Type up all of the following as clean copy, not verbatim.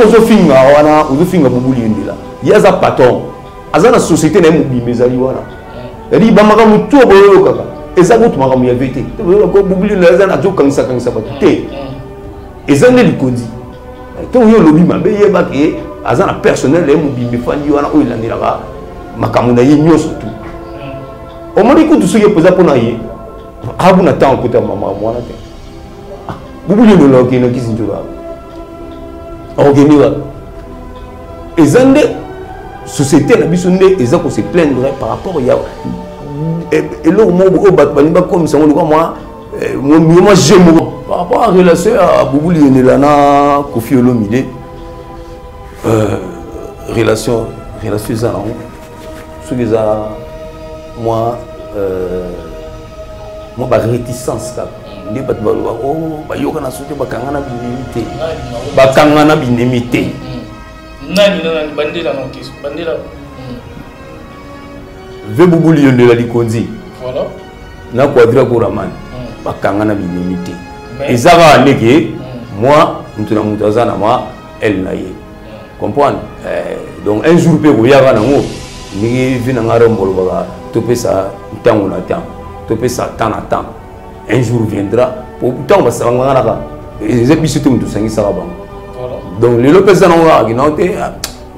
vous finga bubuli ndila yaza patron azana société na mobimezali wana yali bamaka mutu boyo kaka eza ko tumaka mu ya vete ko bubuli na azana jo kangisa te ezane likondi to yo lobi mabe yeba ke azana personnel e mobimbe fandi wana o ilandira makamuna ye nyoso tu o mari ko tusuye poza pona ye abu na temps kota mama mwana te bubuli no loki na kisinjura organiwa ezande société na biso nde eza ko se plaindre par rapport ya elo mo o bat bani ba comme ça on moi moi j'aime par rapport à relation à Bubuli Nelana Kofi Olomide relation ça non ce que ça moi ba réticence là les bat ba oh ba yoka na soute ba kangana binemité nani bandela non kiso bandela ve Bubuli Nelana likondi voilà na quadra ko raman ba kangana binemité ezara leke moi mutuna mutazana moi elle na ye comprendre donc un jour pe ko yaka nango ni vina ngaro mbolo ba topé ça temps na temps topé ça temps na temps un jour viendra pour temps ba sanga naka les épisodes mutu sangi sara ba donc les lopes ça non ga ginote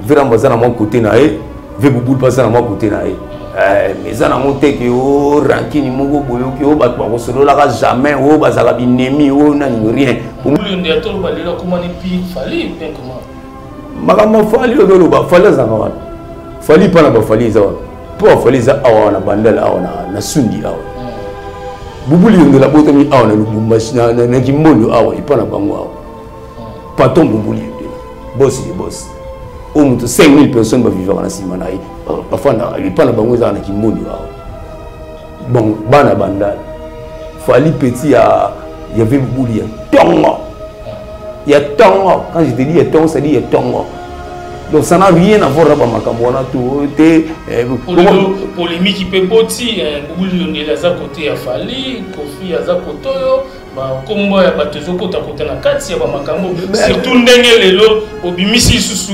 vera mbazana mon côté na e ve bubul pasana mon côté na e mais ça n'a monté que au ranking mongo boyo que au bat ko solo la jamais au bazala binemi au nani rien pour lui on est tout balé là comment ni pi fali bien comment magama fali lo ba fali za ngwa fali pa na ba fali za po fali za awa na bandal awa na sundi awa bubuli on la botomi awa na lubumba na kimbondo awa ipa na bango awa patron bubuli boss ni boss au moins 5000 personnes vont vivre dans la Simanaï. Parfois, il n'y a pas de banque dans le monde. Bon, bana bandal. Fali petit, il y avait beaucoup de temps. Il y a temps. Quand je te dis il y a temps, ça dit il y a temps. Donc ça n'a rien à voir avec ma camona tout. Polémique qui peut boti, beaucoup de gens à côté à Fali, Kofi à côté. Kombo ya batezo kota na kati ya makambo surtout ndenge lelo obimisi susu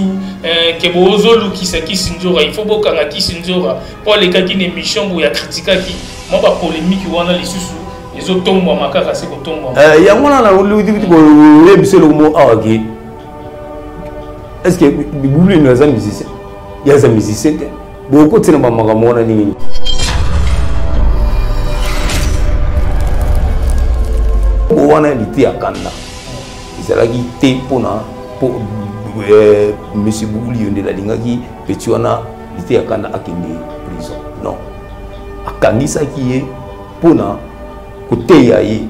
ke bozolu kisaki nzora il faut bokanga kisinzora pour les kaki ne mission bo ya kritika ki mo ba polémique wana lisusu ezotomba makaka se kotomba ya ngona na ludi ko lebise lo mo awaki est-ce que bibulu ni za musicien ya za musicien bo ko tsena ba makambo wana nini wana lité à Kanda ils allaient quitter pour monsieur Bubuli on de la lingaki petit wana lité à Kanda à Kende prison non à Kanisa qui est pour na côté yayi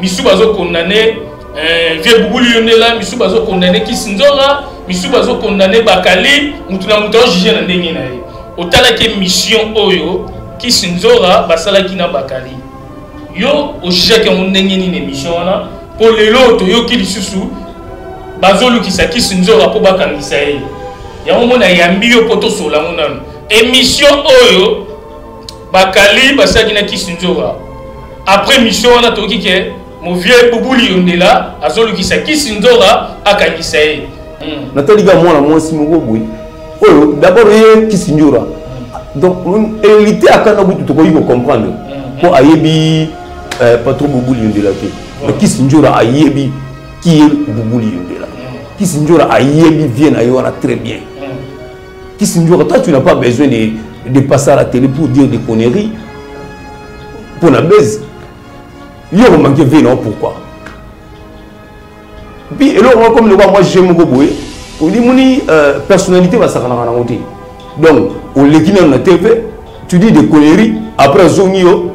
misu bazo condamné vieux Bubuli on de là misu bazo condamné Kisinzora misu bazo condamné Bakali mutuna muto juger na ndenge na ye otala ke mission oyo Kisinzora basala kina Bakali yo au chèque on ndenge ni émission wana pour les loto yo ki lisusu bazolu ki saki sinzora po bakangisa ye ya mona yambi yo poto sola mona émission oyo bakali basaki na kisinzora après mission wana to ki ke mo vieux Bubuli Ondela azolu ki saki sinzora akangisa ye natali ga mwana mwasi moko boy oyo d'abord ye kisinzora donc élité akana butu to ko yiko comprendre pour ayebi pas trop Bubuli Ondela ke mais Kisinjora ayebi qui est Bubuli Ondela Kisinjora ayebi vient ayona très bien Kisinjora toi tu n'as pas besoin de passer à la télé pour dire des conneries pour la baise yo manque vient pourquoi puis et là comme le moi j'aime beaucoup on dit moni personnalité va ça na monter donc au lekina na TV tu dis des conneries après zongio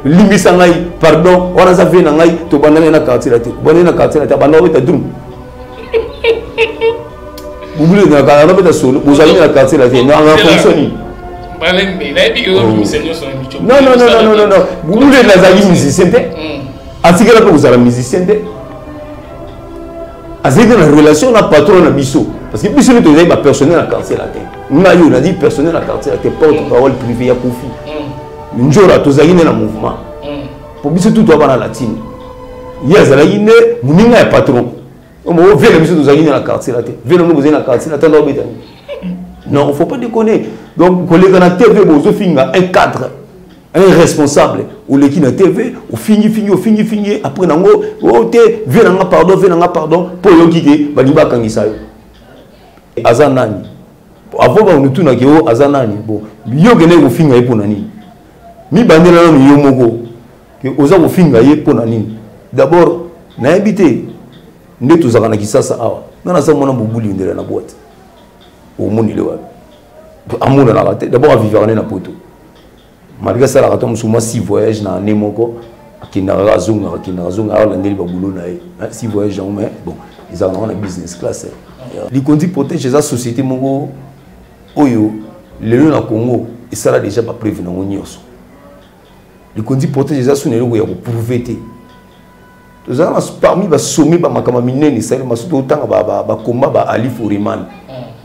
limisa ngai pardon wana za vena ngai to banana na quartier te banana na quartier te bana weta drum Bubuli na ka na beta solo bozali na quartier te na nga fonctionne balen me na bi yo misenyo so mi chopo non Bubuli na za musicien te atikela ko uzala musicien te azété na relation na patron na biso parce que biso to zai ba personnel na quartier te na yo na dit personnel na quartier te porte parole privé ya Kofi njora tozali na mouvement pour biso tout to bana latine ya zala ine muninga ya patron On va voir les choses dans la quartier là. Venez nous dans la quartier là. Non, il ne faut pas déconner. Donc, quand les gens de TV, vous avez un cadre, un responsable, ou les qui na TV, ou fini, après nango, oh te, venanga pardon, pour yo kike, baliba kangisa yo. Azanani. Avant ba nous na kio azanani. Bon, yo gene ko finga pour nani. Mi bandela no yo moko. Que oza ko finga ye pour nani. D'abord, na habité nde tozaka na kisasa awa. Na sa mona bobuli ndela na boîte. Au monde le wa. Amour na raté. D'abord à vivre na poto. Malgré ça, la raton souvent 6 voyages na Nemoko, qui n'a pas zunga, alors l'année va boulot na 6 voyages en mais bon, ils ont un business class. Les conduits protègent la société mongo, oyo, les lieux na Congo, et ça là déjà pas prévu na onyoso. Les conduits protègent la société mongo, pour prouver. Tous ça parmi les sommets, ba makama minene, ça le masu autant ba combat ba Ali Fouriman.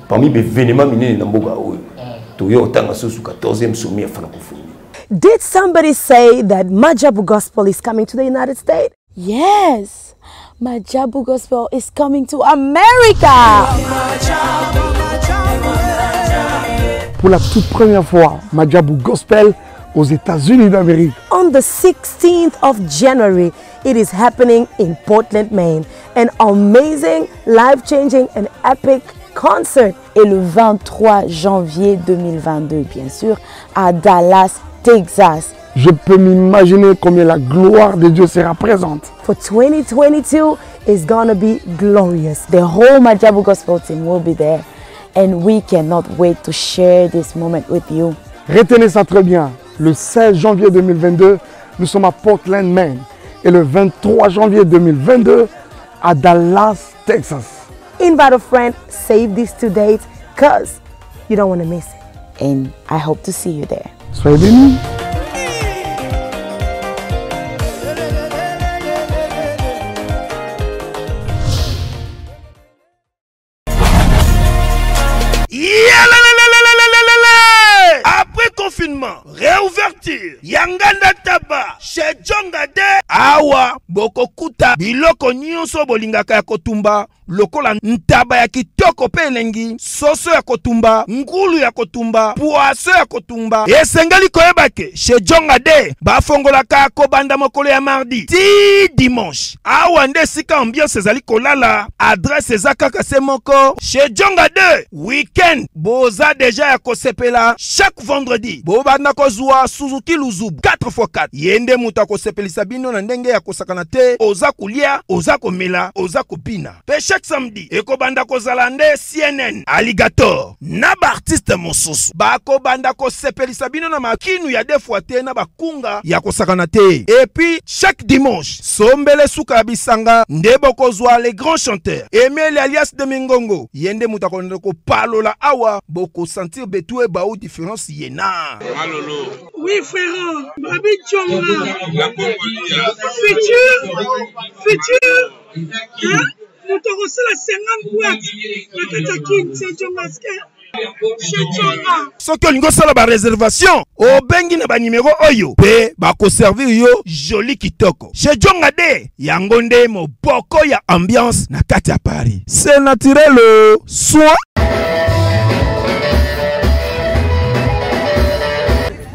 Parmi les vénéments minene na mboga oyo. Toyo autant sur 14e sommet à francophonie. Did somebody say that Majabu Gospel is coming to the United States? Yes, Majabu Gospel is coming to America. Pour la toute première fois, Majabu Gospel aux États-Unis d'Amérique. On the 16th of January, it is happening in Portland, Maine. An amazing, life-changing and epic concert. Et le 23 janvier 2022, bien sûr, à Dallas, Texas. Je peux m'imaginer combien la gloire de Dieu sera présente. For 2022 is gonna be glorious. The whole Majabu Gospel team will be there. And we cannot wait to share this moment with you. Retenez ça très bien. Le 16 janvier 2022, nous sommes à Portland, Maine. Et le 23 janvier 2022, à Dallas, Texas. Invite a friend, save these 2 dates, because you don't want to miss it. And I hope to see you there. Soyez bénis. Après confinement, réouverture, Yanganda Taba, chez Djongade, Awa, Bokokuta, Biloko Nyonso Bolingaka ya Kotumba, lokola ntaba ya kitoko pe elengi, soso ya kotumba, ngulu ya kotumba, poaso ya kotumba. Esengeli koyebake, chez Djongade, bafongolaka kobanda mokolo ya mardi, ti dimanche. Awa nde sika ambiance ezali kolala, adresse ezaka se moko, chez Djongade, weekend, boza deja ya kosepela, chaque vendredi, bobanda kozwa Suzuki Luzub, 4x4, yende muta kosepelisa bino na ndenge ya kosakana te, oza kulia, oza komela, oza kopina. Pe chaque samedi, ekobanda kozala nde CNN, Alligator, na ba artiste mosusu, bako banda kosepelisa bino na makinu ya defwa te na bakunga ya kosakana te. Et puis, chaque dimanche, sombele suka bisanga, ndebo kozwa les grands chanteurs, Emile alias de Mingongo, yende muta ko palola awa, boko sentir betue ba ou différence yena. Malolo. Oui frère, Babi Tchonga. Futur. Hein? Nous te reçons la 50 boîtes. La Katakin, c'est Djomaske. Soki olingo sala ba réservation, o bengi na ba numéro oyo, pe ba ko servir yo joli kitoko. Chez Djongade, yango nde moboko ya ambiance na kati ya Paris. C'est naturel, soit.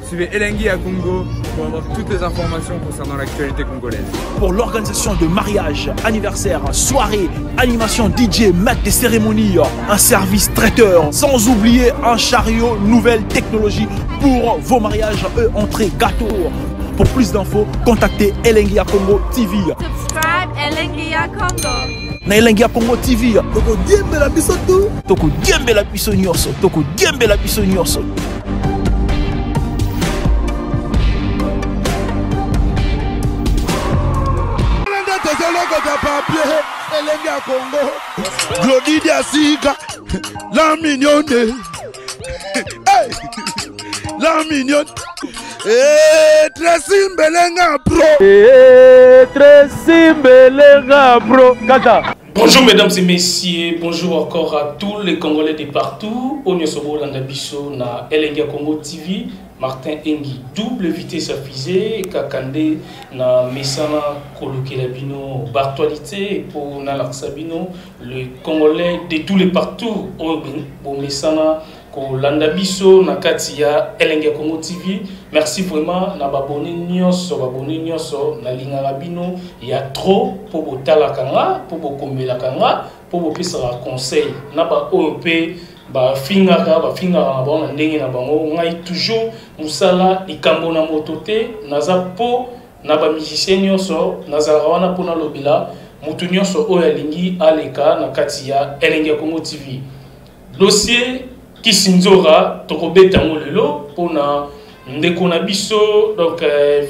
Suivez Elengi à Congo pour avoir toutes les informations concernant l'actualité congolaise. Pour l'organisation de mariage, anniversaire, soirée, animation DJ, maître des cérémonies, un service traiteur, sans oublier un chariot nouvelle technologie pour vos mariages et entrées gâteaux. Pour plus d'infos, contactez Elengi à Congo TV. Subscribe Elengi à Congo. Na Elengi à Congo TV. Toko diembe la biso tu. Toko diembe la biso nyonso. Toko diembe la biso nyonso. Elengi à Congo, Glody Diasika, la mignonne, hey, la mignonne, très simbelenga bro, Kata. Bonjour mesdames et messieurs, bonjour encore à tous les Congolais de partout. Onyosobo Landabiso na Elengi à Congo TV. Martin Engi, double vitesse à fusée, Kakande, na Messana, Kolokelabino, Bartualité, pour Nalaxabino, le Congolais de tous les partout, au Messana, Kolanda Biso, Nakatia, Elenga Congo TV. Merci vraiment, na babone nyonso, na Lingarabino, il y a trop pour Botala Kanga, pour Bokomela Kanga, pour Bopesa conseil, na ba OEP. Ba fingaka na bango ndenge na bango ngai toujours musala likambo na motote naza po na ba musicien nyonso naza wana pona lobila mutu nyonso oyo alingi aleka na kati ya Elenga Congo TV dossier Kisinzora tokobeta ngo lelo pona ndeko na biso donc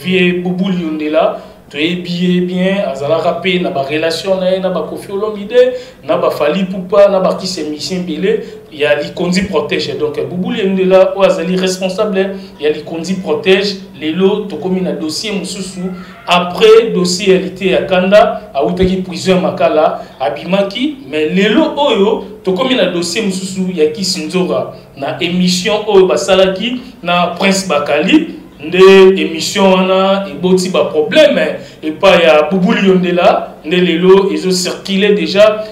vie Bubuli Yondela bien azala rapé na ba relation na ba Koffi Olomide na ba Fally Ipupa na ba Kise Mission Bele ya Likondi protège donc Bubuli Yondela o azali responsable ya Likondi protège lelo tokomi na dossier mususu après dossieralité ya Kanda a utaki prison makala abimaki mais lelo oyo tokomi na dossier mususu ya Kisinzora na émission oyo basalaki na Prince Bakali nde émission wana eboti ba problème et pas ya Bubuli Yondela nde lelo ezo circuler déjà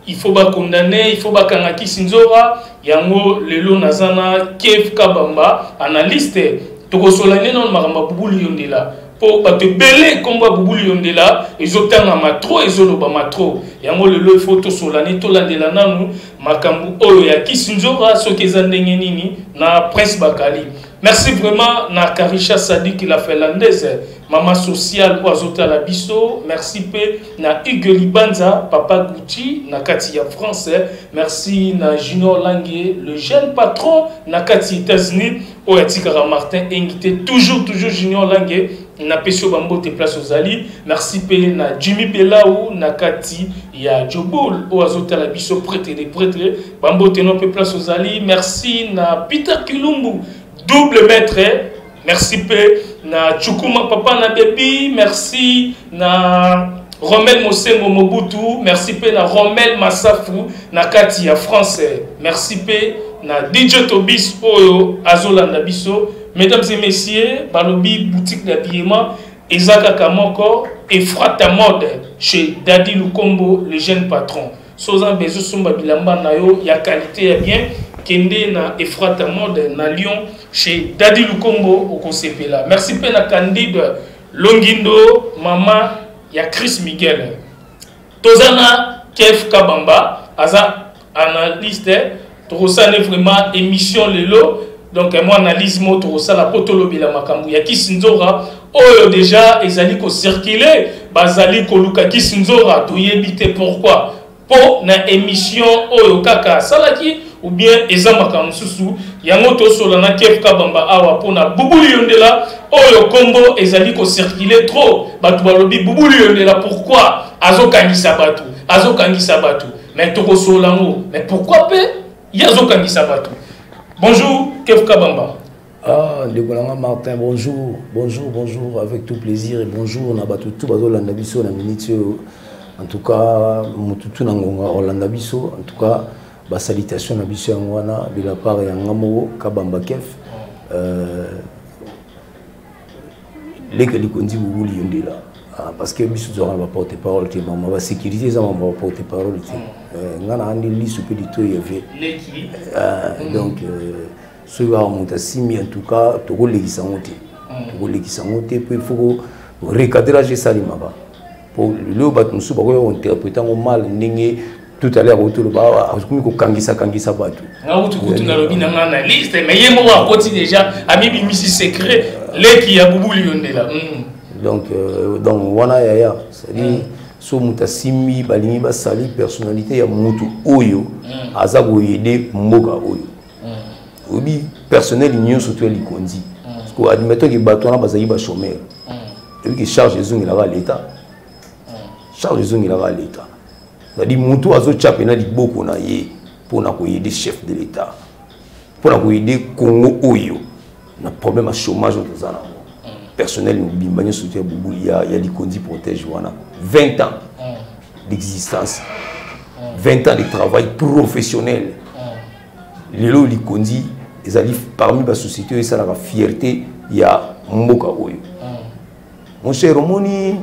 il faut ba condamner il faut ba kanga Kisinzora yango lelo nazana Kev Kabamba analyste tokosolane non makamba Bubuli Yondela pour ba te belé combat Bubuli Yondela ezo tanga matro ezo loba matro yango lelo il faut to solane to landela nanu makambu oyo ya Kisinzora soki ndenge nini na Prince Bakali. Merci vraiment na Karisha Sadik la finlandaise, maman sociale Oazota la Bisso. Merci pe na Hugo Libanza, papa Gucci na Katia France. Merci na Junior Langue, le jeune patron na Katia États-Unis. Oyatikara Martin Engité, toujours Junior Langue na Pesio Bambo te place aux Ali. Merci pe na Jimmy Belaou na Kati ya Jobol Oazota la Bisso prêtre des prêtres. Bambo te non pe place aux Ali. Merci na Peter Kilumbu. Double maître, merci pe na Chukuma Papa na Bebi, merci na Romel Mosengo Mobutu, merci pe na Romel Massafu na Katia français, merci pe na DJ Tobis Oyo Azolanda Biso. Mesdames et messieurs, Balobi boutique d'habillement Ezaka Kamoko et Frata Mode chez Daddy Lukombo, le jeune patron. Sozan Bezo Sumba Bilamba Nayo, ya qualité ya bien. Kende na Efrata Mode na Lyon chez Daddy Lukombo au CP là. Merci pe na Candide Longindo, maman ya Chris Miguel. Tozana Kev Kabamba, aza analyste, torosane vraiment émission lelo. Donc moi analyse mo torosala potolobi la makambu ya Kisinzora oyo déjà ezali ko circuler, bazali ko luka Kisinzora toyebite pourquoi. Po na émission oyo kaka salaki ou bien ezamaka mususu yango to solana Kev Kabamba awa pona Bubuli Yondela oyo kombo ezali ko circuler trop batu balobi Bubuli Yondela pourquoi azokangisa batu mais to solango mais pourquoi pe yazokangisa batu. Bonjour Kev Kabamba. Ah, Lekolanga Martin, bonjour avec tout plaisir et bonjour na batu tout bazolanda biso na minute. En tout cas, mututu nangonga Orlando Biso, en tout cas, ba salutation na biso ngwana de la part ya Ngamo Kabamba Kev. Les Kondi Bubuli Yondela parce que biso zora ba porte-parole te mama ba sécurité za mama porte-parole te ngana andi li soupe du to yevé donc ce va monter simi en tout cas to ko legisa ngote puis il faut recadrage ça limaba pour le bat musu ba ko interpréter mal ndenge tout à l'heure autour ba comme ko kangisa batu ngautu kutuna lobi na analyste mais yemo wa koti déjà ami bimisi secret leki ya Bubuli Yondela. Donc wana yaya c'est-à-dire so muta simi balingi ba sali personnalité ya mutu oyo aza go yede mboka oyo obi personnel union surtout Likondi parce que admettons que bato na bazali ba chômeur et que charge ezongi la l'état c'est-à-dire mutu azo chapé na liboko na ye pona ko yede chef de l'état pona ko yede Congo oyo na problème à chômage ozana personnel bimbanye soutien Bubuli ya Likondi protège wana 20 ans d'existence 20 ans de travail professionnel lelo Likondi ezali parmi ba société ça la fierté ya mboka oyo. Mon cher omoni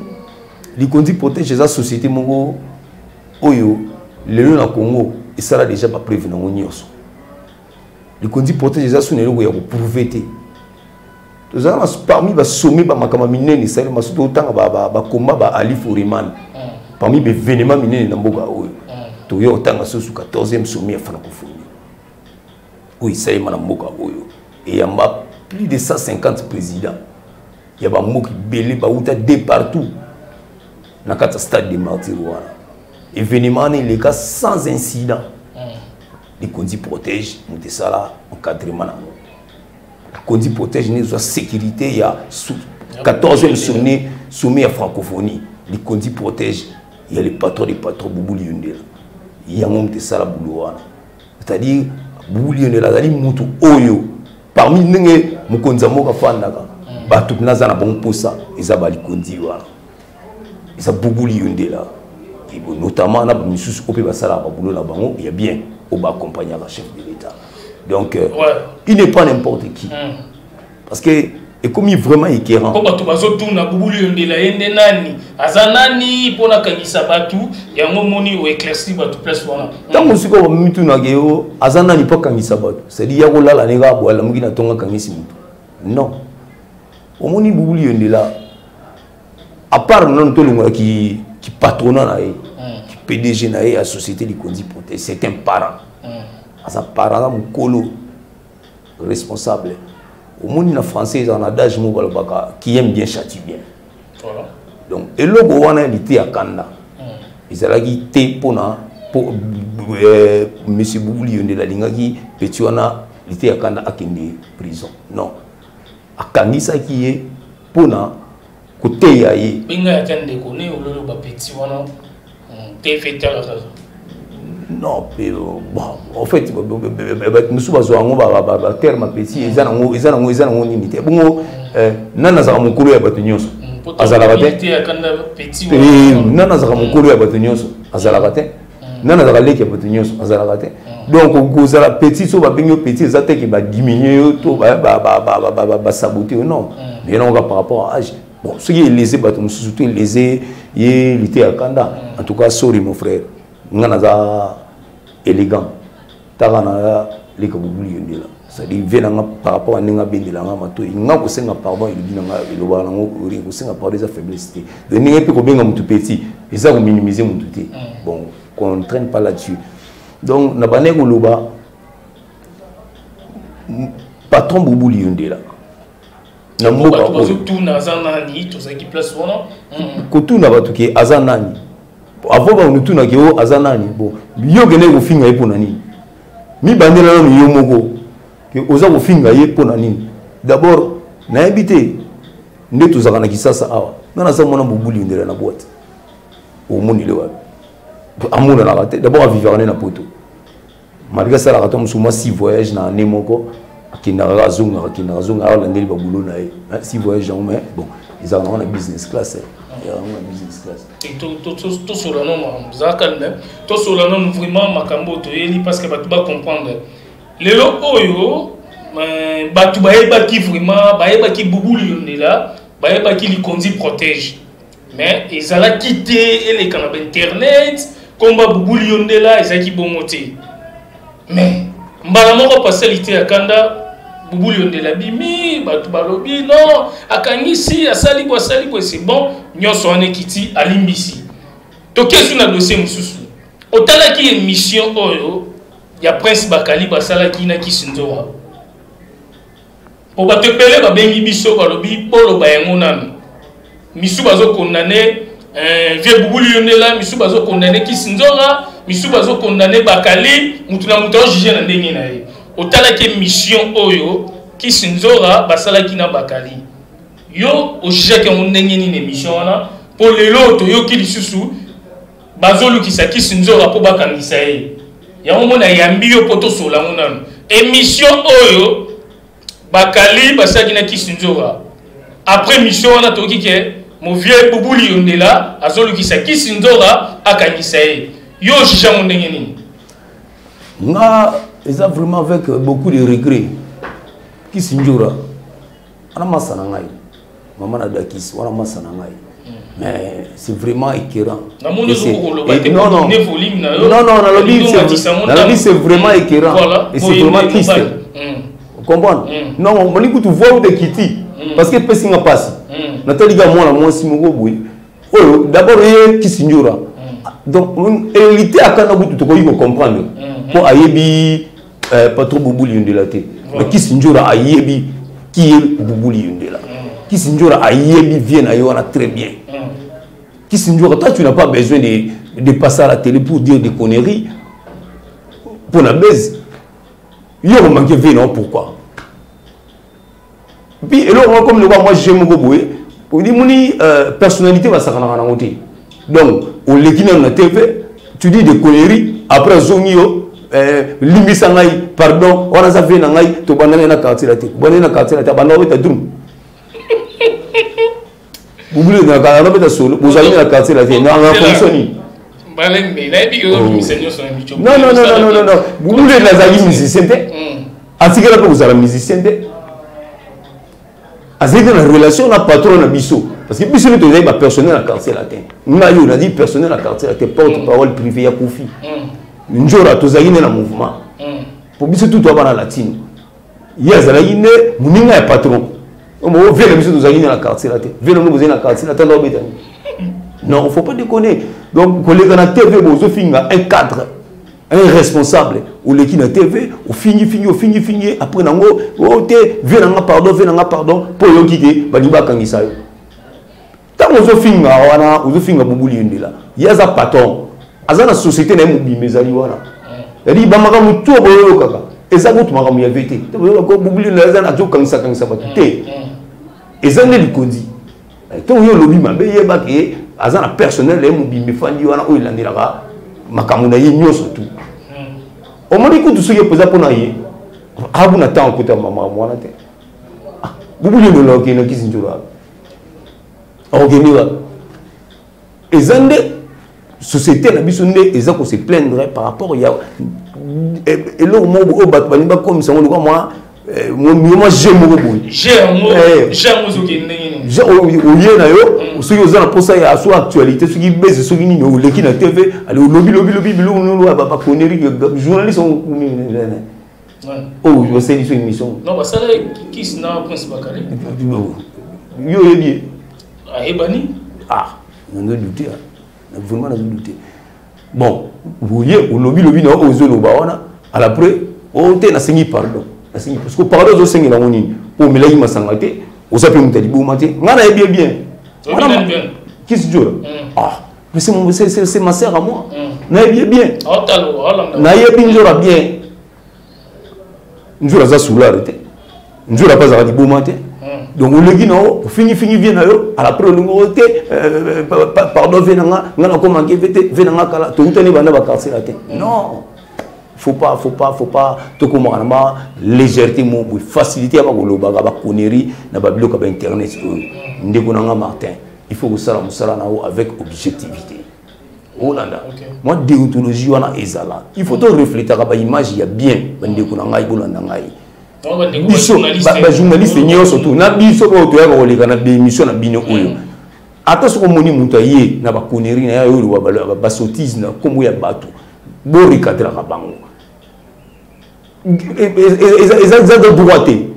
likondi protège la société moko oyo lelo na Congo et ça là déjà pas prévu na nyonso. Likondi protège la sonelo ya ko prouver té. Parmi les sommets, les minés, les combat ba Ali Fouriman. Parmi les événements minés, il y a 14e sommet francophonie. Oui, ça y est, et il y a plus de 150 présidents. Il y a des gens qui belé de partout. Dans le stade de martyrs. Événement, il est sans incident. Les conduits protègent, nous sommes là, encadrement. Kondi protège la sécurité, il y a 14e sommet à francophonie. Les Kondi protège, il y a les patrons Boubou Liondela. Il y a un homme de Sala Boulouana. C'est-à-dire, Boubou Liondela, c'est-à-dire Moutou Oyo. Parmi les Moukonzamo Kafandaka, Batou Nazana Bon Posa, ils ont les Kondi. Ils ont Boubou Liondela. Notamment, il y a bien au bas accompagné le chef de l'État. Donc, il n'est pas n'importe qui. Parce que, et comme il est vraiment écœurant. Tant que c'est-à-dire non. Au moni Boubou Liondela, à part non qui patronna, qui PDG à la société de Kondi Protège, c'est un parent. À parent, mon colo responsable. Au monde français, en adage qui aime bien châtie bien. Voilà. Donc, et le Gowana était à Kanda. Ils ont dit pour monsieur Boubou Liondela Lingaki, Petuana, il était à Kanda à Kende prison. Non. À Kandi, ça qui est pour na côté yaye. Binga attend de connaître ou le Petuana, t'es fait à la raison. Non, bon, en fait, nous sommes à terme petit, ils ont une limite. Bon, nana za mukuru ya batunyoso. Azalabate. Nana za mukuru ya batunyoso. Azalabate. Nana za leki ya batunyoso. Azalabate. Donc, vous avez petit, so babinyo petit, ça te qui va diminuer, tout va saboter non. Mais non, par rapport à âge. Bon, ce qui est lésé, surtout lésé, il était à Kanda. En tout cas, sorry mon frère. Nana élégant tarana les Boubou Liondela c'est-à-dire venanga par rapport à nenga bendelanga mato nga ko senga pardon il dit nga le bala ngo uri ko senga pardon des faiblesses de nenga pe ko benga mutu petit et ça ko minimiser mutu té bon qu'on ne traîne pas là-dessus donc na bané ko loba patron Boubou Liondela na mboka ko tout na zanani to ça qui place wana ko tout na batu ki azanani avant on tout na kio azanani bon yo gene ko finga yepo nani mi bandela no yo moko que oza ko finga yepo nani d'abord na habité nde to zakana kisasa awa nana sa mona Boubou Liondela na boîte au moni le wa amuna na raté d'abord à vivre na poto malgré ça la raté musuma 6 voyages na année moko akina razunga ala ndeli ba boulot na 6 voyages mais bon ils ont un business class et tout sur le nom tout sur le nom vraiment makambo to yeli parce que batu ba comprendre les lo oyo batu ba ki vraiment ba ki Boubou Liondela ba ki li Kondi protège mais ils allaient quitter les canaux internet comme Boubou Liondela ils qui bonmoté mais mbala moko pasalité à Kanda Boubou Liondela bimi batu balobi non akangisi asali ko c'est bon nyoso ane kiti alimbisi to kesu na dossier mususu otala ki émission oyo ya Prince Bakali basala ki na kisinzoa po batepele ba bengi biso balobi polo bayango nanu misu bazo condamner vieux Boubou Liondela misu bazo condamner kisinzoa misu bazo condamner Bakali mutuna muto juger na ndenge na ye otala ki mission oyo kisinzora basala ki na Bakali yo o juger que on ndenge ni émission wana pour les loto yo ki lisusu bazolu ki sa kisinzora po bakangisa ye ya mona yambi yo poto sola ngona émission oyo Bakali basala ki na kisinzora après mission wana to ki ke mon vieux Boubou Liondela azolu ki sa kisinzora akangisa ye yo juger on ndenge ni nga ils ont vraiment avec beaucoup de regrets Kisi Njura ana masa na ngai maman na dakis wana masa na ngai mais c'est vraiment écœurant. Non c'est vraiment écœurant et c'est vraiment triste. Vous comprenez? Non, on dit que tu vois où de quitter parce que personne n'a passé. Nathalie Gamon la moi si mon boui. Oh d'abord il Kisi Njura. Donc réalité à quand vous tout ko comprendre. Pour ayebi pas trop boubuli de la tête. Mais Kisi Njura ayebi qui est boubuli de la. Kisi Njura ayebi vient ayewana très bien. Kisi Njura, toi tu n'as pas besoin de passer à la télé pour dire des conneries pour la baise. Il y a un manque de vie, non? Pourquoi? Puis, et là, comme le moi j'aime beaucoup, on dit que personnalité va s'arranger. Donc, on l'équipe dans la TV, tu dis des conneries, après Zonio, Limisangai, pardon, on a ça fait Nangai, tu vas dans la quartier la tête. Tu vas dans la quartier la tête, tu vas dans la drum. Vous voulez dans la quartier solo, vous allez dans la quartier la tête, non, on a fonctionné. Non. Vous voulez la zali musicien? Est-ce que vous avez musicien? Est-ce que la relation n'a pas trop d'ambition? Parce que puisque nous avons personnel à quartier latin, nous avons dit personnel à quartier latin, porte-parole privée à Kofi. Nous avons tous un mouvement. Pour que tout soit dans la latine. Il y a un patron. On va voir les nous avons dans la quartier latin. Nous avons dans la quartier latin. Non, il ne faut pas déconner. Donc, quand on a TV, un cadre, un responsable, ou l'équipe de TV, on finit, après, on viens pardon, pour le quitter, on va quitter. Quand on finit, il y a un patron, il y a une société, il y a une il y a un tout et ça, il y a vérité. Il y a et ça, il dit. Quand il y a lobby, il y a un personnel, il y a un surtout. On m'a dit que tout ce qui est posé pour nous, vous n'avez pas de maman. Vous voulez nous l'organiser qui s'intéresse. Organiser. Et ça, la société, ils ont se plaindre par rapport à. Et là, comme ça, moi, j'aime beaucoup. Ceux qui ont posé à soi actualité, ceux qui baissent, ceux qui n'ont pas de TV, allez au lobby, journalistes sont. Oh, je sais une émission. Non, ça qui est dans le principe de Yo, ah, Ebani. Ah, on a douté. Vraiment, on a douté. Bon, vous voyez, au lobby, non, aux zones, à l'après, on a signé pardon. Parce que pardon, on a signé la monnaie. Pour me l'aimer, on s'appelle Moutali matin. On a bien. Qui se joue? Ah, mais c'est ma sœur à moi. On a bien. On a bien. On a sous l'arrêté. On a pas à dire matin. Donc, on le dit non, fini, vient à la première numéroté, pardon, venanga, on a commencé, venanga, tout le monde va casser la tête. Non, faut pas, tout comme légèreté, facilité à la connerie, na babilo ka internet, ndégonanga Martin. Il faut que ça avec objectivité. Hollanda. Moi, déontologie, on a ezala. Il faut réfléchir à l'image, il y a bien, ndégonanga Hollanda. Journaliste ni surtout na biso ko to yako leka na émission na bino oyo ata soko moni muta ye na ba connerie na yo ba sottise na kombo ya bato bo recadrer ka bango et de droité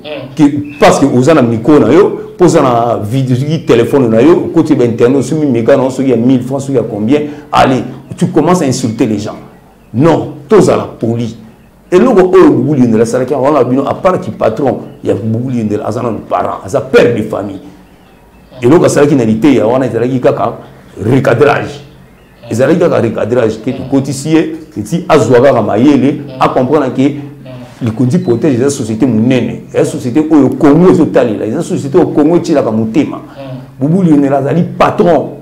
parce que aux ana micro na yo posa na vidéo téléphone na yo côté internet sur méga non sur il y a 1000 francs sur il y a combien allez tu commences à insulter les gens non tous à la police. Et là, on a à part qui patron, il y a beaucoup de parents, à sa père de famille. Et là, il y a un recadrage. Il y a un recadrage qui est cotisé, qui est à comprendre que les conduits protègent la société monnaie. La société au Congo, la société au Congo, qui est là comme thème. Boubou Lionel patron,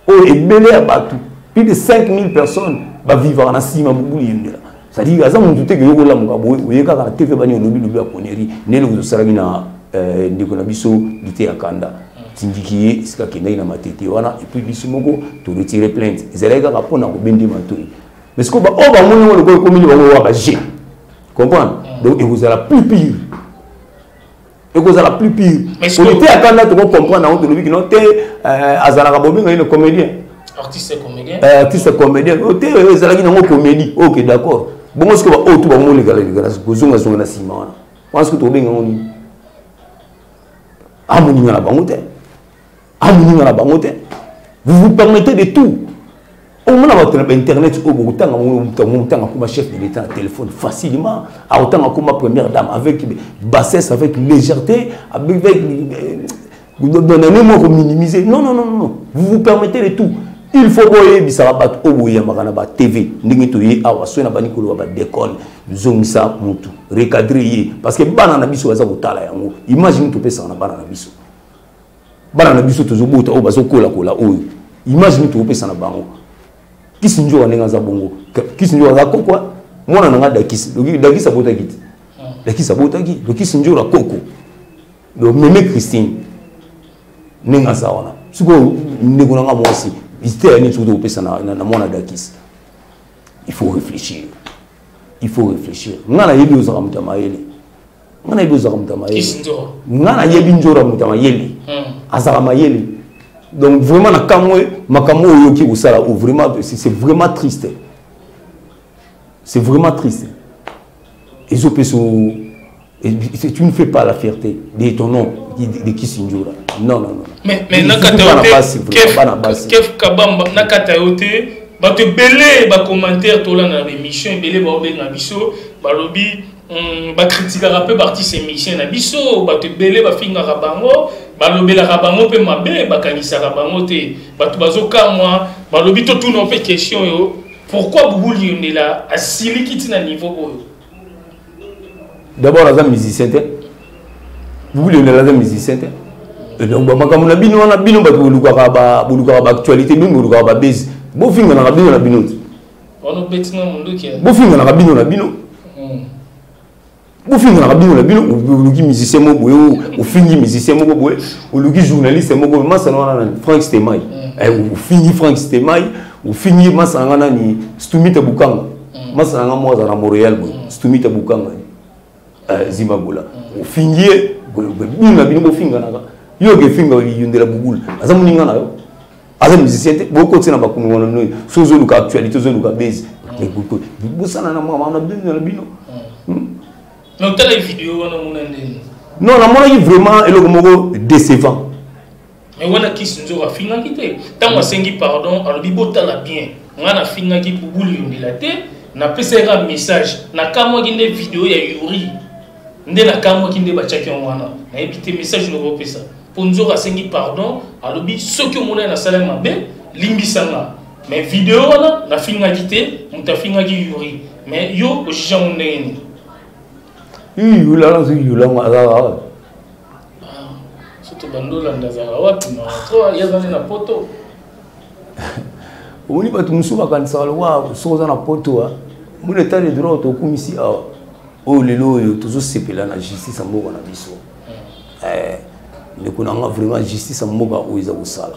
et belé à Batou. Plus de 5000 personnes vont vivre en Assima Boubou Lionel. C'est-à-dire que vous avez vu la TV bani lobi a connerie nelo zo saragi na ndiko na biso lité ya kanda tindikiye sika kenda ina matete wana et puis biso moko to retirer plainte ezaleka ka pona ko bendi matoi mais ce que ba o ba moni wona ko komini ba wa ba g comprendre donc et vous allez plus pire Et que ça la plus pire. On était à Canada, tu comprendre, on te dit que non, tu es Azala Rabobin, un comédien. Artiste comédien. Artiste comédien. Tu es Azala qui n'a comédie. Ok, d'accord. Bon, est-ce que tu vas tout le monde les gars, besoin de la ciment. Parce que tu es bien en ligne. Amouni na bangote. Amouni na bangote. Vous vous permettez de tout. Au moins votre internet au autant comme chef de l'État téléphone facilement, autant comme première dame avec bassesse, avec légèreté, avec vous donnez moi pour minimiser. Non non non non. Vous vous permettez de tout. Il faut boyer bisarabat au boyer makanaba TV. Ningitoye awa so na banikolo ba d'école. Zongisa mutu recadrer parce que banana biso baza kotala yango. Imagine to pesa na banana biso. Banana biso to zobota o bazo kola kola oyo. Imagine to pesa na bango. Kisi njo wanenga za bongo. Kisi njo za kokwa. Mwana nanga dakisi. Dakisi abota kiti. Dakisi abota kiti. Dakisi njo la koko. Le meme Christine. Nenga za wana. Suko ndeko nanga mwasi. Isite ani tudo pesa na mwana dakisi. Il faut réfléchir. Il faut réfléchir. Ngana yebi ozaka mutama yele. Ngana yebi ozaka mutama yele. Kisi njo. Ngana yebi njo mutama yele. Azaka mayele. Donc vraiment, c'est vraiment triste. C'est vraiment triste. Et tu ne fais pas la fierté de ton nom de Kissinger. Non, non, non. Mais Kef Kabamba, Nakata Yote, bah te belé, bah commentaire, toi là dans l'émission, belé, bah obé dans biso, bah lobby, bah critiquer un peu partie ces missions dans biso, bah te belé, bah finga rabango. Balobi la rabango pe mabe bakanisa rabango te batu bazoka moi balobi to tout non fait question yo pourquoi Boubouli on est là à sili kitina niveau oyo d'abord la musicien te Boubouli on est là musicien te donc bamakamuna na bino batu luka ba actualité bino luka ba base bo finga na bino ono betina mundu ki bo finga na bino vous finissez dans la Bible, vous êtes musicien, vous finissez musicien, vous êtes journaliste, vous êtes Frank Stemai. Vous finissez Frank Stemai, vous finissez Stumita Bukanga. Vous finissez à Montréal, Stumita Bukanga. Zimagola. Vous finissez, vous finissez, vous finissez. Vous finissez, vous finissez. Vous musicien, vous continuez à faire des actualités, des base. Vous savez, non, tu as une vidéo, non, la vraiment est décevant. Mais on a qui s'en a fini à quitter. Tant que c'est pardon, alors il botte la bien. On a fini à quitter pour bouler la tête. On a passé un message. On a quand même une vidéo il y a Yuri. On a quand même une bachaki en wana. On a évité message je ne ça. Pour nous avoir fini pardon, alors il ceux qui ont la salle mabé, limbisanga. Mais vidéo on a fini à quitter, on a fini à Yuri. Mais yo au juge on est il y a un surtout bandola ndazara wapi na toi yazana na poto oni batu musuba kanisa wa soza na poto mon état de droit to kumisi o lelo yo toujours sepela na justice mboka na biso ne kunanga vraiment justice mboka o iza kusala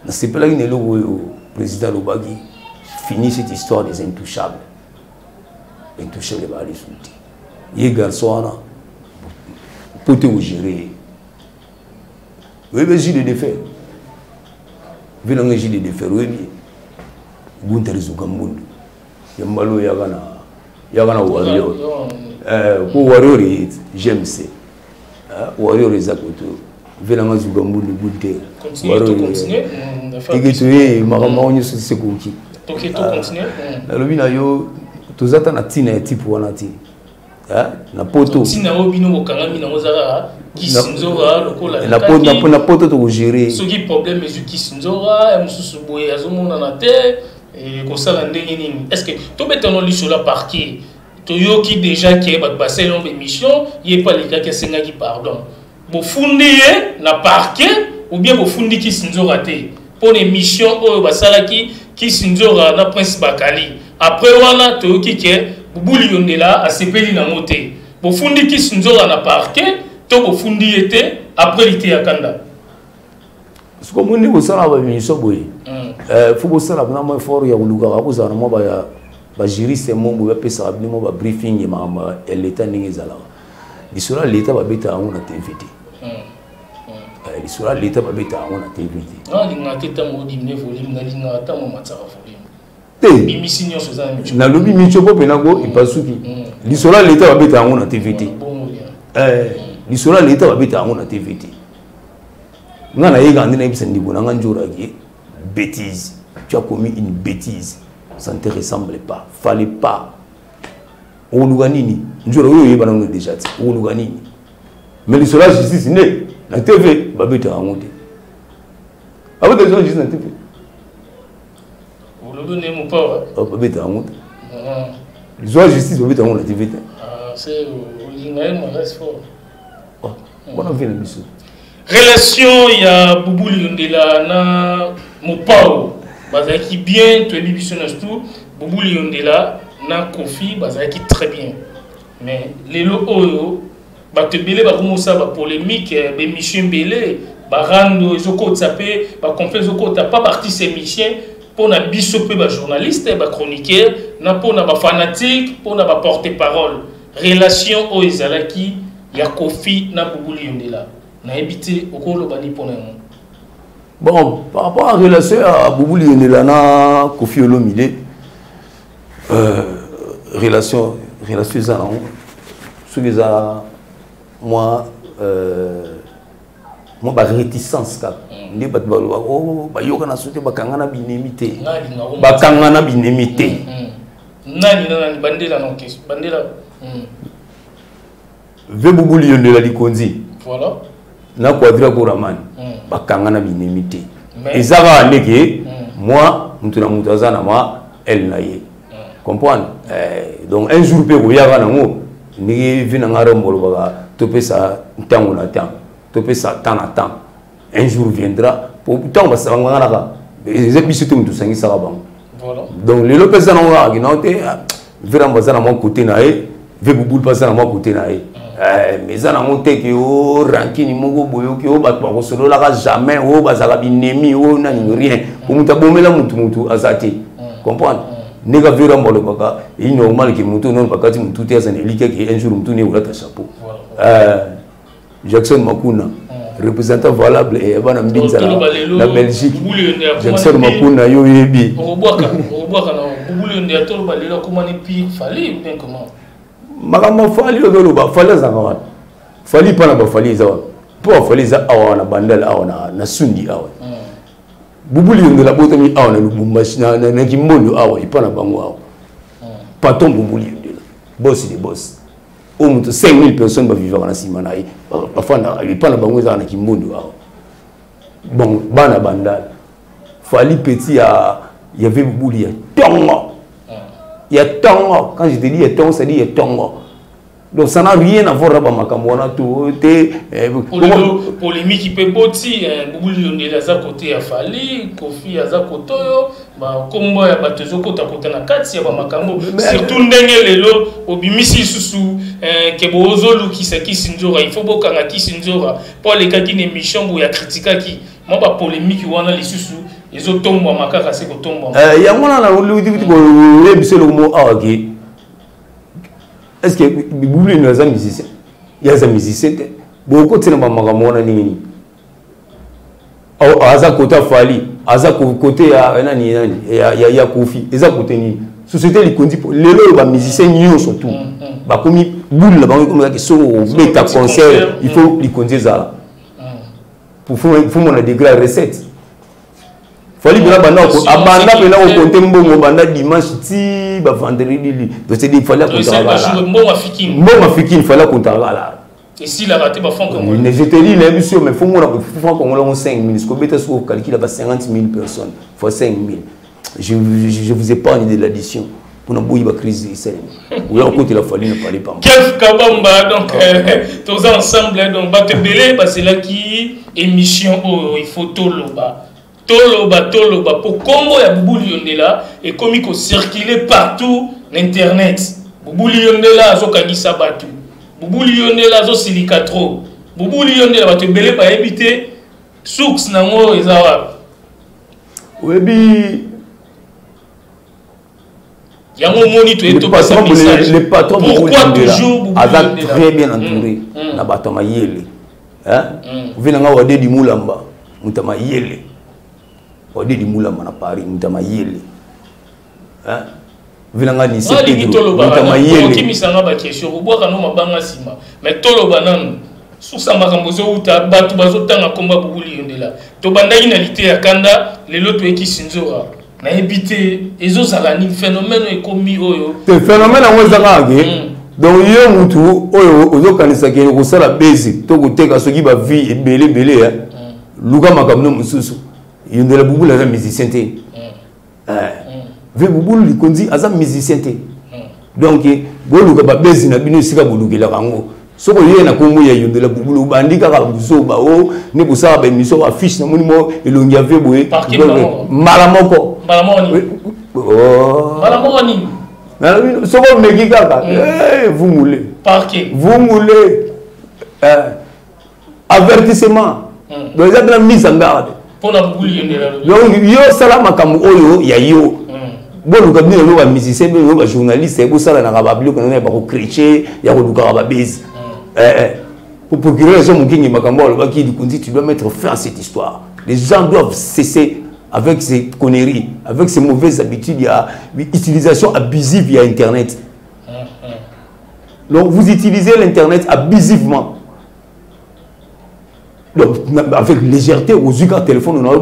na sepela ni logo yo président Lobagi finit cette histoire des intouchables. Intouchable par les outils. Les garçons, pour te gérer. Oui, mais j'ai des défaites. Vous avez des défaites, oui, mais vous avez des défaites. Yambalo Yagana Warrior. Pour Warrior, j'aime ça. Warrior est à côté. Vous avez des défaites. Continuez. Et Maramon, c'est cookie. Ok, tout continue. Tous attendent à Tina et type wana ti. Na poto. Tina obino bokangami na ozara kisinzora lokola. Na poto to gérer. Ce qui problème est kisinzora et mususu boye azomona na te et ko sala ndenge nini. Est-ce que to betono li sur la parquet to yo qui déjà qui ba passer longue émission, yé pas les gars qui senga qui pardon. Bo fundi na parquet ou bien bo fundi kisinzora te. Pour l'émission o ba sala kisinzora na prince Bakali. Après wana to kike Boubouli yondela a sepeli na moté. Bo fundi ki sinzora na parquet to bo fundi était après l'été ya kanda. Ce que moni ko sala ba mission boy. Faut ko sala na mo fort ya uluka ko sala mo ba juriste mo bo pesa abni mo ba briefing ma l'état ningi zala. lisolo l'État va beta on a TVT. Lisolo l'État va beta on a TVT. Ah, l'inga teta mo dimne volume na linga ta mo matsara volume. Bimisi nyonso za micho. Na lobi micho po penango ipasuki. Lisolo l'État va beta on a TVT. Lisolo l'État va beta on a TVT. Ngana yega ndina ibisa ndibona nganjura ki bêtise. Tu as commis une bêtise. Ça ne te ressemble pas. Fallait pas. Oluganini. Njura oyo yeba nango déjà. Oluganini. Mais lisolo la justice ne la TV va beta on te. Avec des gens justice na TV. Vous donnez mon père. Va beta on te. Lisolo la justice va beta on la TV. Ah, c'est l'ingé mon reste fort. On a vu la mission. Relation il y a Boubou Liondela na Mopao bazaki bien tu es bibiso na tout Boubou Liondela na Kofi bazaki très bien mais lelo oyo ba te belé ba commencer ba polémique be mission belé ba rando ezoko tsapé ba confesse ezoko ta pas parti ces missions pour na biso pe ba journaliste ba chroniqueur na pour na ba fanatique pour na ba porte-parole relation o ezalaki ya Kofi na Boubou Liondela. Bon, par rapport à la relation à Boubou Liondela na Kofi Olomide, relation ça non, sur les moi ba réticence ka ndi bat ba oh ba yoka na sote ba kangana binemité nani bandela non kes bandela ve Boubou Liondela likonzi voilà na quadra koramani bakangana binemité ezaka ndeke moi mutuna mutazana ma elle na ye comprendre donc un jour pe boyaka nango ni vina ngaro mbolo baka topesa ntango na temps topesa temps na temps un jour viendra pour temps basanga naka ezebiso to mutu sangi saka bango voilà donc le lopesa nango aki na te vira mbazana mo côté na ye ve bubul pasana mo côté na ye mais ça n'a monté que au ranking moko boyo que au batwa ko solo la jamais au bazaka binemi au nani rien ko muta bomela mutu azati comprendre nega vira mbolo baka il normal que mutu non bakati mutu te azana elike que un jour mutu ne ulata chapeau Jackson Makuna représentant valable et bana mbinza la Belgique Jackson Makuna yo yebi obwaka na bubulu ndia to balela comment ni pire fallait bien comment Magama fali odoloba fali zangawat fali pana ba fali zawa po fali za awa na bandal awa na sundi awa Boubou Liondela botami awa na Lubumbashi na Kimbondo awa ipana bango awa patron Boubou Liondela boss des boss au moins 5000 personnes ba vivre na simana yi bafana ipana bango za na Kimbondo awa bon bana bandal fali petit il y avait Boubou Liondela tongo. Il y a tongo. Quand je te dis il y a tongo, ça dit il y a tongo. Donc ça n'a rien à voir avec Makamwana tout. Polémique qui peut boti, Boubou Liondela za côté à Fali, Kofi à za côté ba kombo ya batezo kota kota na kati ya ba makambo. Surtout ndenge lelo obimisi susu ke bozo lukisa kisinzora, il faut bokanga kisinzora pour les cas qui émission bo ya critica qui moi ba polémique wana les susu ils ont tombé à makaka c'est que tombe il y a moi là le biso le mot awaki est-ce que Boubou Liondela musicien il y a des musiciens beaucoup de ma makamona nini aza côté Fali aza côté ya nani ya Kofi eza côté ni société likondi lelo ba musicien nyo surtout ba komi boule là ba comme ça que so beta concert il faut likondi za pour mon degré recette Fali bila bana ko abanda pena ko compter mbongo banda dimanche ti ba vendredi donc c'est dit fallait qu'on travaille mbongo fikini fallait qu'on travaille et s'il a raté ba fond comme mais je te dis l'émission mais faut moi franc congolais 5000 ce que beta so calcule ba 50 000 personnes fois 5000 je vous épargne de l'addition pour na boyi ba crise ici ou là côté la Fali ne parlait pas Kev Kabamba donc tous ensemble donc ba te belé parce que là qui émission il faut toloba pour Congo ya Boubou Liondela et comme il circuler partout l'internet Boubou Liondela zo kangisa batu Boubou Liondela zo silikatro Boubou Liondela ba te belé pa éviter source nango ezawa webi Le patron pourquoi toujours très bien entouré. Na batama yele. Hein? Venanga wade di mulamba. Mutama yele. Wade di mulamba na Paris. Mutama yele. Hein? Venanga ni sepé. Mutama yele. Qui misanga ba question. Obo kana mabanga sima. Mais tolo banane. Sous sa makambozo uta batu bazotanga komba bubuli yondela. To bandaki na lité ya kanda lelo to ekisinzora. Na ebité ezozala ni phénomène ekomi oyo. Te phénomène en wezanga ke. Donc yo mutu oyo ozokanisa ke ko sala basic to koteka soki ba vie ebele belé hein. Luka makamno mususu. Yondela bubula za musicien te. Ve bubulu likondi aza musicien te. Donc bo luka ba basic na bino sika bolukela kango. Ce que vous avez dit, c'est que vous avez dit que vous avez dit que vous avez dit que vous avez dit que vous avez dit vous moulez. Vous moulez. Avertissement. Donc, vous avez mis en garde. Donc, vous avez dit bon, nous avons des musiciens, des journalistes, des chrétiens, des pour procurer les gens qui disent tu dois mettre fin à cette histoire. Les gens doivent cesser avec ces conneries, avec ces mauvaises habitudes. Il y a l'utilisation abusive via Internet. Donc vous utilisez l'Internet abusivement. Donc, avec légèreté, aux yeux quand téléphone, on a un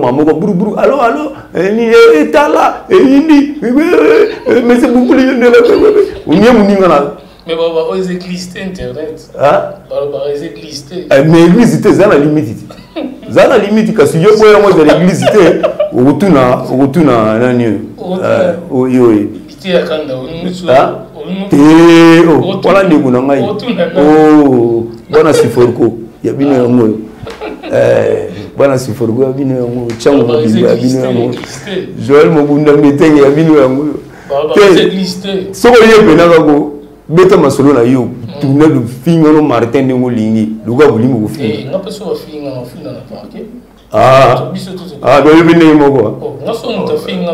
allô, allô, et là, mais c'est beaucoup mais on va exister Internet. Ah? On va exister. Mais l'église, c'est la limite. C'est la limite, parce que si moi de l'église, on retourne à l'année. Oui, oui. Oh, voilà les gounangaï. Oh, voilà si forco. Il y a bien un mot. Voilà si forco, il y a bien un mot. Tchang, il y a bien un mot. Joël Mobunda Méteng, il y a bien un mot. Ce qu'on y a bien, beta masolo na yo tourner de finga no Martin de Molingi luga bulimo ko finga na peso finga na finga na parquet do yo bine mo ko na so mo ta finga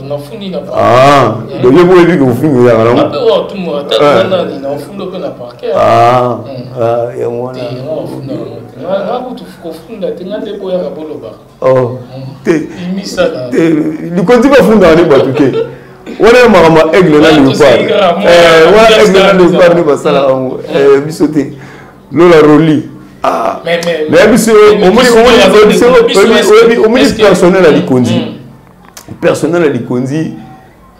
na fundi na parquet do yo bo ebi ko finga ya na pe wa tumo ta na ni na fundo ko na parquet ya mwana na ko tu ko funda tinga de boya ka boloba te imisala te li konti ba funda ni batuke on est marama aigle na léopard aigle na léopard ne pas ça là bisoté lola roli mais biso au moins personnel à likondi personnel à likondi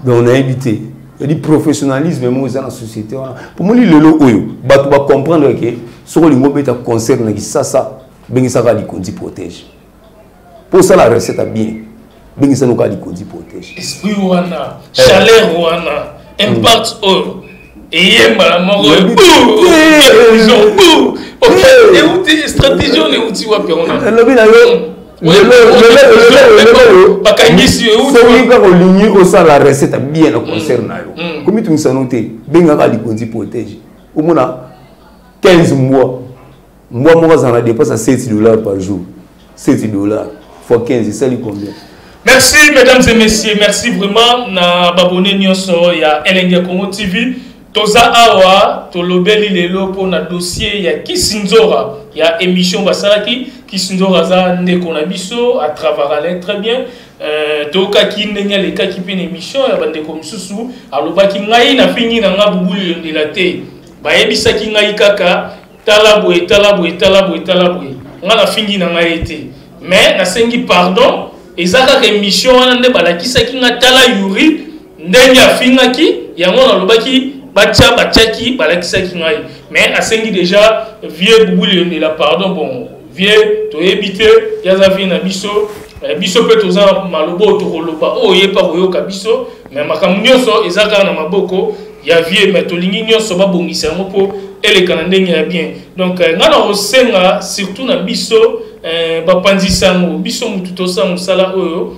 donc on a invité il dit professionnalisme moi dans la société pour moi le oyo batu ba comprendre que ce que lingo beta concerne qui ça bengi ça likondi protège pour ça la recette a bien Bengisa noka likondi protège. Esprit wana, chaleur wana, impact oil. Et yemba la mort. Et où tes stratégies on est où tu vois perona. La recette bien concerne yo. Comme tu me sanoté, benga likondi protège. Au moins 15 mois. Moi ça dépasse à $7 par jour. $7 fois 15, ça lui combien? Merci mesdames et messieurs, merci vraiment na babone nyonso ya Elengia Congo TV. Toza awa tolobeli lelo po na dossier ya Kisinzora ya émission basalaki Kisinzora za ndeko na biso à travers très bien toka kinenya le ka kipe émission ya bandeko msusu alobaki ngai na fingi na ngabubuli ndela te bayebisa ki ngai kaka talabo nga na fingi na ngai te mais na sengi pardon ezaka ke mission wana nde balakisa ki nga tala yuri ndenge afingaki yango na lobaki bachaki balakisa ki ngai mais asengi déjà vieux bubuli de la pardon bon vieux to ebité yaza vi na biso biso pe toza malobo to koloba oyepa koyoka biso mais makambo nyonso ezaka na maboko ya vieux mais tolingi nyonso babongisa yango po eleka na ndenge ya bien donc ngana osenga surtout na biso bapanzi sango biso mutu tosango sala oyo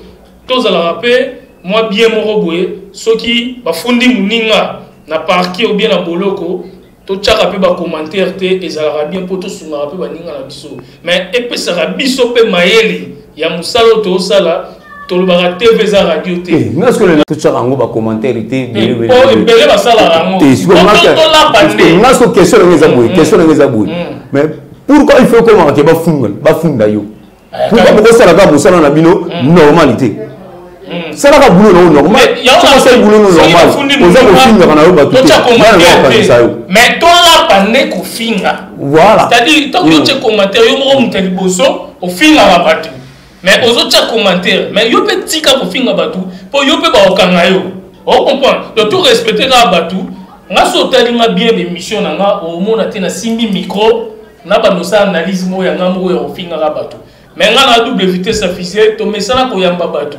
tozala rappel moi bien moko boye soki bafundi muninga na parquet ou bien na boloko to tchaka pe ba commentaire te ezala bien poto sunga pe baninga na biso mais epesaka biso pe mayele ya musalo to sala tolobaka TV za radio te est-ce que le tout ça rango ba commentaire était belé ba sala rango est-ce que question les aboué mais pourquoi il faut comment que ba funda yo pourquoi beaucoup ça la ga bosana na bino normalité ça la ga boulot normal ça c'est boulot normal aux gens qui finissent na yo ba tout mais to la pané ko finga voilà c'est-à-dire tant que tu commentaire yo mo mutali boso au finga la batu mais aux autres commentaires mais yo peut tika ko finga batu po yo peut ba okanga yo on comprend de tout respecter na batu nga sotali nga bien émission nga au mona te na simbi micro na ba no sa analyse mo ya ngambo yo finga la batu mais nga na double vitesse officielle to mesana ko yamba batu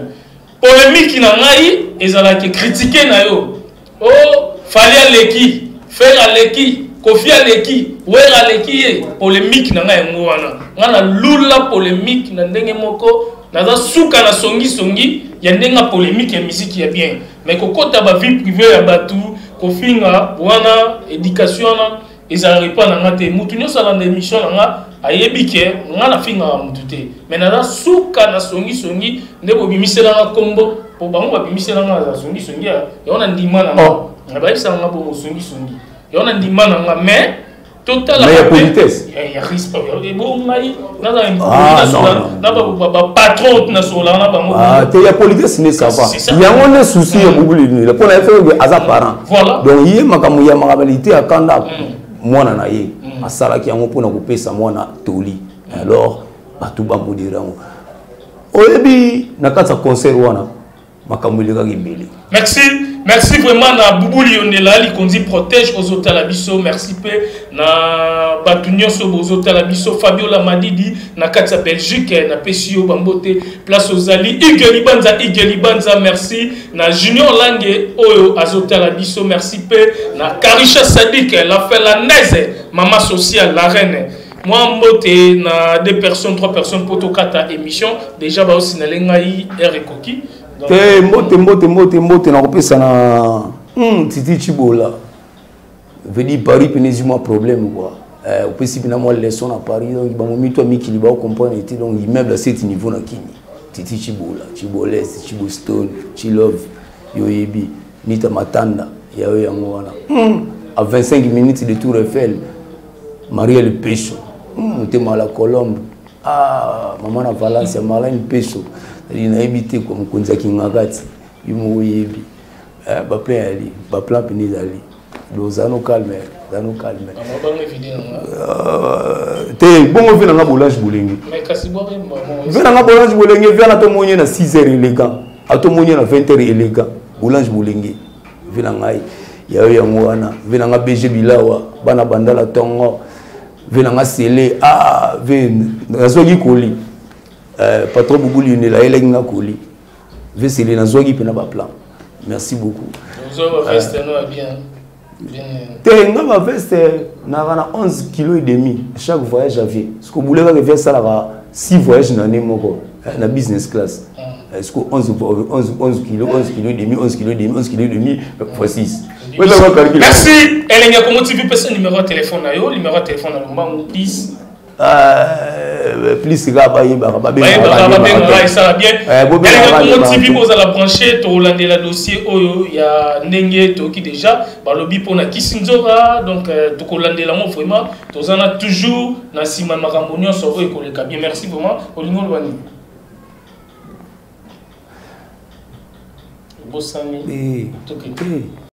polémique na ngai ezalaki critiquer na yo oh fallait leki faire leki kofia leki wera leki polémique na ngai ngo wana ngana lula polémique na ndenge moko naza suka na songi ya ndenga polémique ya musique ya bien mais kokota ba vie privée ya batu kofinga wana éducation na ezalaki pa na ngate mutu nyosa na émission nga ayebike ngana finga mutu te mais naza suka na songi ndebo bimisela nga kombo po bango babimisela nga za songi ya ona ndima na nga ba isa nga bo songi yona ndima na nga mais total mais politesse ya respect et bon ngai naza na ba patron na sola na bango te ya politesse ne ça va il y a un souci ya bubuli ni la pona fait que aza parent donc yé makamu ya makabilité akanda mwana na ye asalaki yango pona kopesa mwana toli alors batu ba modérango oyebi na kata concert wana makamu le kagibeli merci vraiment na bubuli yondela li kondi protège aux hôtels biso merci pe na batunyo so aux hôtels biso Fabiola Madidi na kata Belgique na pesio bambote place aux ali Igeli Banza merci na Junior Lange oyo azotala biso merci pe na Karisha Sadik la Felanaise maman sociale la reine moi mbote na 2 personnes 3 personnes pour tokata émission déjà ba aussi na lengai Erekoki te mbote na kopesa na Titi Chibola veut dire Paris pénézuma problème quoi au principe na moi leçon à Paris donc ba momi to mikili ba comprendre était donc immeuble à cet niveau na kini Titi Chibola Chibolès Chiboston Chilove yoyebi nita matanda yayo yango wana à 25 minutes de Tour Eiffel Marielle Pécho motema la Colombe maman na Valence Marlène Pécho il a évité comme konza kingakati yumo yebi ba plan ali ba plan pénis ali lozano calme te bongo vina nga bolage bolengi mais kasi bo vina nga bolage bolengi vina to monye na 6h élégant ato monye na 20h élégant bolage bolengi vina ngai yayo yango wana vina nga BG bilawa bana bandala tongo vina nga sele vina azoki koli patron Boubouli ne la elenga koli veseli na zogi pena ba plan merci beaucoup vous avez veste no bien tenga ba veste na 11 kg et demi chaque voyage avion ce que boulé va faire ça là 6 voyages na né moko na business class est-ce que 11 kg et demi 11 kg et demi fois 6 merci elenga comment tu veux passer numéro de téléphone na yo numéro de téléphone na mbangu please plus gaba yeba ba bien ça bien TV pour la brancher to la dossier oyo ya ndenge to ki déjà ba lobi pona kisinzora donc to ko landela mo vraiment to zana toujours na sima makambo nyonso oyo ko le bien merci vraiment olingo lwani bosani